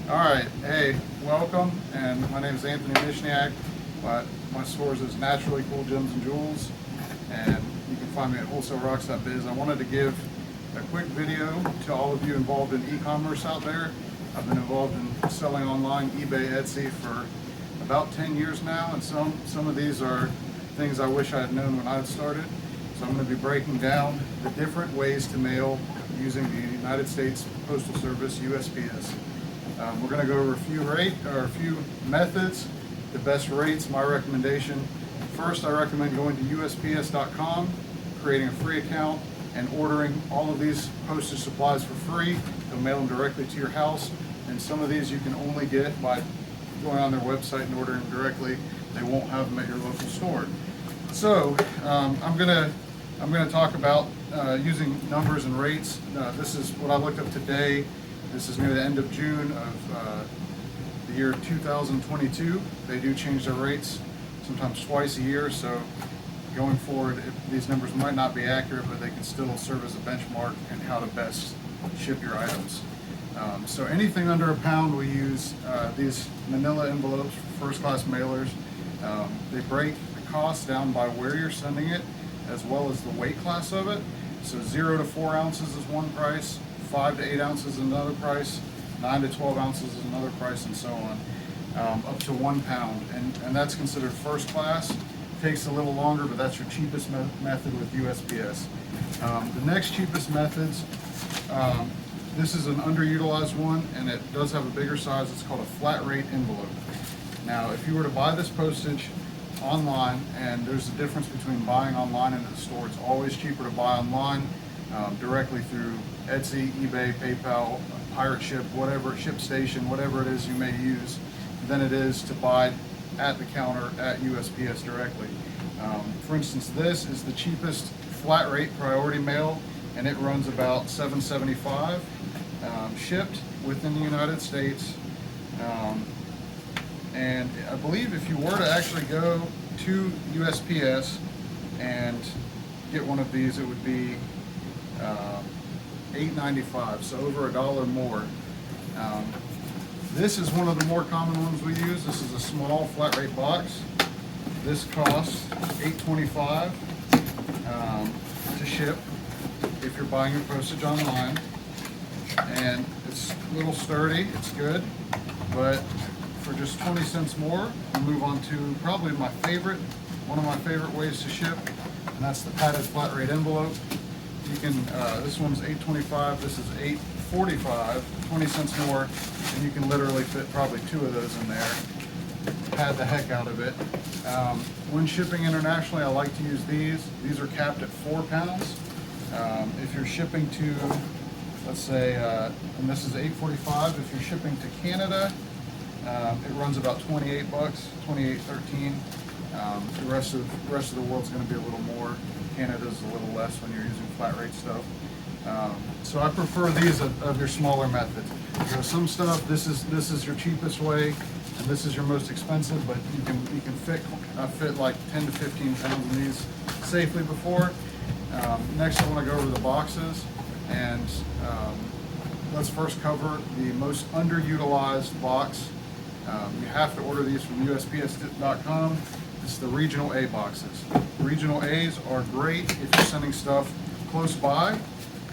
All right, hey, welcome, and my name is Anthony Mishniak. My stores is Naturally Cool Gems and Jewels, and you can find me at wholesalerocks.biz. I wanted to give a quick video to all of you involved in e-commerce out there. I've been involved in selling online, eBay, Etsy for about 10 years now, and some of these are things I wish I had known when I had started. So I'm going to be breaking down the different ways to mail using the United States Postal Service, USPS. We're going to go over a few methods, the best rates, my recommendation. First, I recommend going to USPS.com, creating a free account, and ordering all of these postage supplies for free. They'll mail them directly to your house, and some of these you can only get by going on their website and ordering them directly. They won't have them at your local store. So I'm gonna talk about using numbers and rates. This is what I looked up today. This is near the end of June of the year 2022. They do change their rates sometimes twice a year, so going forward, these numbers might not be accurate, but they can still serve as a benchmark in how to best ship your items. So anything under a pound, we use these manila envelopes for first-class mailers. They break the cost down by where you're sending it, as well as the weight class of it. So 0 to 4 ounces is one price, 5 to 8 ounces is another price, 9 to 12 ounces is another price, and so on, up to 1 pound. And that's considered first class. Takes a little longer, but that's your cheapest method with USPS. The next cheapest methods, this is an underutilized one, and it does have a bigger size. It's called a flat rate envelope. Now, if you were to buy this postage online, and there's a difference between buying online and at the store, it's always cheaper to buy online directly through Etsy, eBay, PayPal, Pirate Ship, whatever, ShipStation, whatever it is you may use, than it is to buy at the counter at USPS directly. For instance, this is the cheapest flat rate priority mail, and it runs about $7.75 shipped within the United States. And I believe if you were to actually go to USPS and get one of these, it would be $8.95, so over $1 more. This is one of the more common ones we use. This is a small flat rate box. This costs $8.25 to ship if you're buying your postage online. And it's a little sturdy, it's good, but for just 20 cents more, we'll move on to probably one of my favorite ways to ship, and that's the padded flat rate envelope. You can, this one's $8.25, this is $8.45, 20 cents more, and you can literally fit probably 2 of those in there. Pad the heck out of it. When shipping internationally, I like to use these. These are capped at 4 pounds. If you're shipping to, let's say, and this is $8.45, if you're shipping to Canada, it runs about 28 bucks, 28.13. The rest of the world's going to be a little more. Canada's a little less when you're using flat rate stuff. So I prefer these of your smaller methods. You know, some stuff, this is your cheapest way, and this is your most expensive, but you can fit like 10 to 15 pounds in these safely before. Next, I want to go over the boxes, and let's first cover the most underutilized box. You have to order these from USPS.com. It's the Regional A boxes. Regional A's are great if you're sending stuff close by,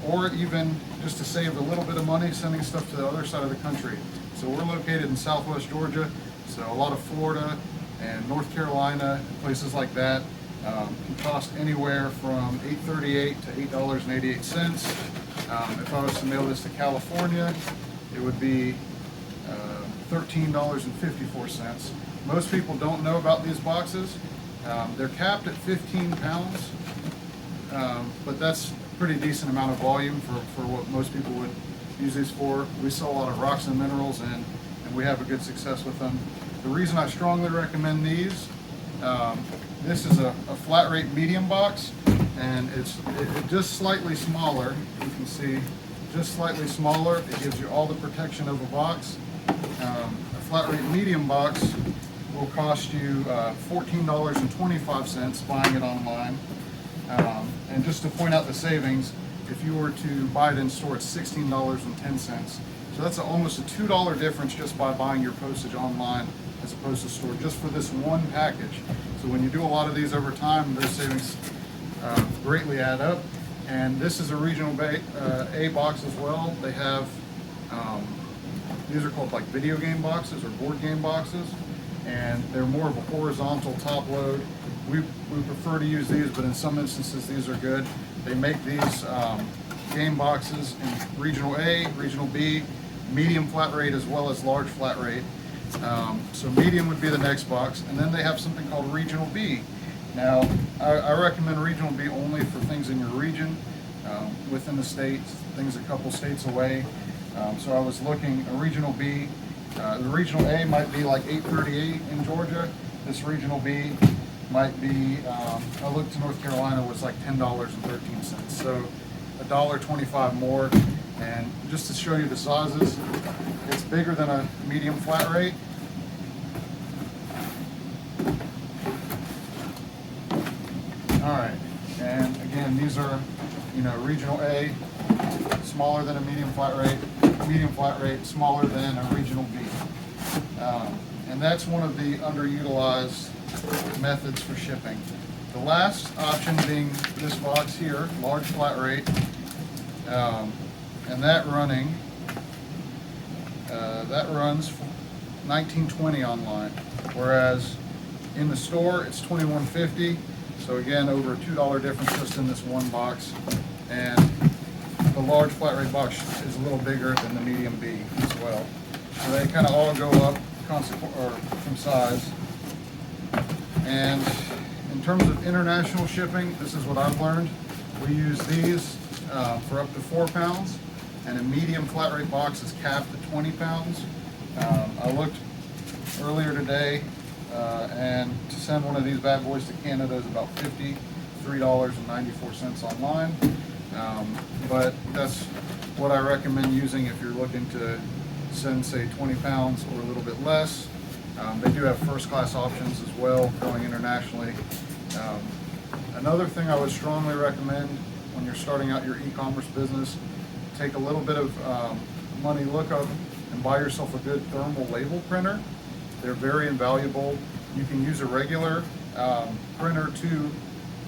or even just to save a little bit of money sending stuff to the other side of the country. So we're located in Southwest Georgia, so a lot of Florida and North Carolina, places like that, can cost anywhere from $8.38 to $8.88. If I was to mail this to California, it would be $13.54. Most people don't know about these boxes. They're capped at 15 pounds, but that's a pretty decent amount of volume for what most people would use these for. We sell a lot of rocks and minerals, and we have a good success with them. The reason I strongly recommend these, this is a flat rate medium box, and it's just slightly smaller. You can see, just slightly smaller. It gives you all the protection of a box. A flat rate medium box will cost you $14.25 buying it online. And just to point out the savings, if you were to buy it in store, it's $16.10. So that's almost a $2 difference just by buying your postage online as opposed to store, just for this one package. So when you do a lot of these over time, those savings greatly add up. And this is a regional A box as well. They have, these are called like video game boxes or board game boxes, and they're more of a horizontal top load. We prefer to use these, but in some instances these are good. They make these game boxes in regional A, regional B, medium flat rate as well as large flat rate. So medium would be the next box, and then they have something called regional B. Now, I recommend regional B only for things in your region, within the states, things a couple states away. So I was looking, a regional B, the regional A might be like $8.38 in Georgia. This regional B might be, I looked to North Carolina, was like $10.13. So $1.25 more. And just to show you the sizes, it's bigger than a medium flat rate. All right, and again, these are, regional A, smaller than a medium flat rate, smaller than a regional B. And that's one of the underutilized methods for shipping. The last option being this box here, large flat rate, and that runs $19.20 online, whereas in the store it's $21.50. So again, over a $2 difference just in this one box. And the large flat rate box is a little bigger than the medium B as well. So they kind of all go up from size. And in terms of international shipping, this is what I've learned. We use these for up to 4 pounds, and a medium flat rate box is capped at 20 pounds. I looked earlier today, and to send one of these bad boys to Canada is about $53.94 online. But that's what I recommend using if you're looking to send, say, 20 pounds or a little bit less. They do have first class options as well going internationally. Another thing I would strongly recommend when you're starting out your e-commerce business, take a little bit of money, look up and buy yourself a good thermal label printer. They're very invaluable. You can use a regular printer to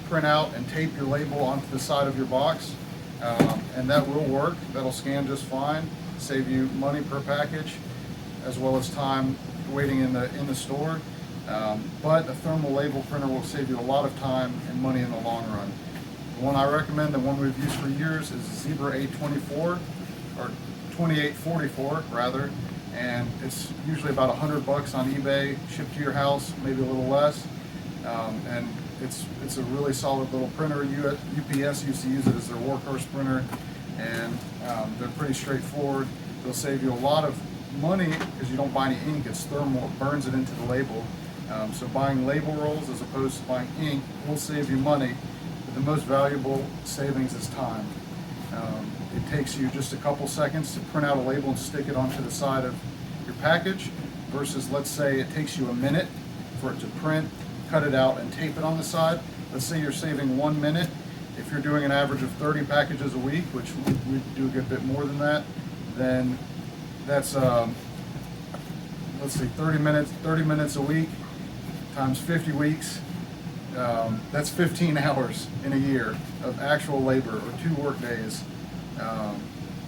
print out and tape your label onto the side of your box, and that will work. That'll scan just fine, save you money per package, as well as time waiting in the store. But a thermal label printer will save you a lot of time and money in the long run. The one I recommend, the one we've used for years, is Zebra 824, or 2844 rather, and it's usually about $100 on eBay, shipped to your house, maybe a little less. And it's a really solid little printer. UPS used to use it as their workhorse printer, and they're pretty straightforward. They'll save you a lot of money because you don't buy any ink. It's thermal, it burns it into the label. So buying label rolls as opposed to buying ink will save you money, but the most valuable savings is time. It takes you just a couple seconds to print out a label and stick it onto the side of your package, versus, let's say, it takes you a minute for it to print, cut it out, and tape it on the side. Let's say you're saving 1 minute. If you're doing an average of 30 packages a week, which we do a good bit more than that, then that's, let's see, 30 minutes a week times 50 weeks. That's 15 hours in a year of actual labor, or 2 work days.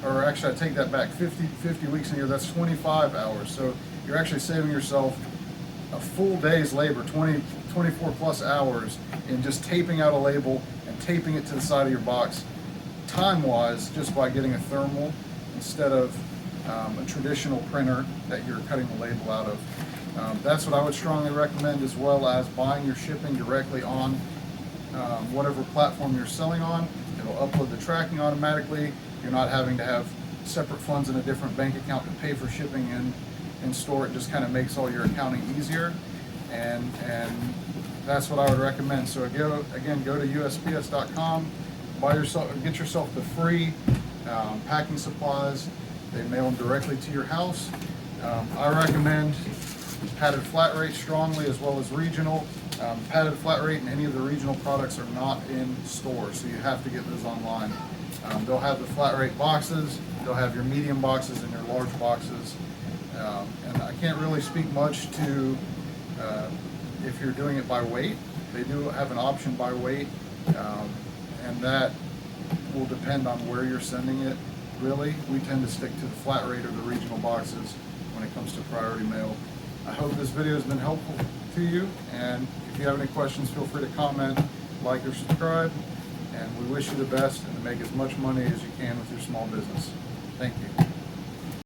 Or actually, I take that back, 50 weeks in a year, that's 25 hours. So you're actually saving yourself a full day's labor, 24 plus hours, in just taping out a label and taping it to the side of your box, time-wise, just by getting a thermal instead of a traditional printer that you're cutting the label out of. That's what I would strongly recommend, as well as buying your shipping directly on whatever platform you're selling on. It'll upload the tracking automatically. You're not having to have separate funds in a different bank account to pay for shipping in store. It just kind of makes all your accounting easier, and that's what I would recommend. So again, go to USPS.com, get yourself the free packing supplies. They mail them directly to your house. I recommend padded flat rate strongly, as well as regional. Padded flat rate and any of the regional products are not in stores, so you have to get those online. They'll have the flat rate boxes, You'll have your medium boxes and your large boxes. And I can't really speak much to if you're doing it by weight. They do have an option by weight, and that will depend on where you're sending it. Really, we tend to stick to the flat rate of the regional boxes when it comes to priority mail. I hope this video has been helpful to you, and if you have any questions, feel free to comment, like, or subscribe, and we wish you the best and to make as much money as you can with your small business. Thank you.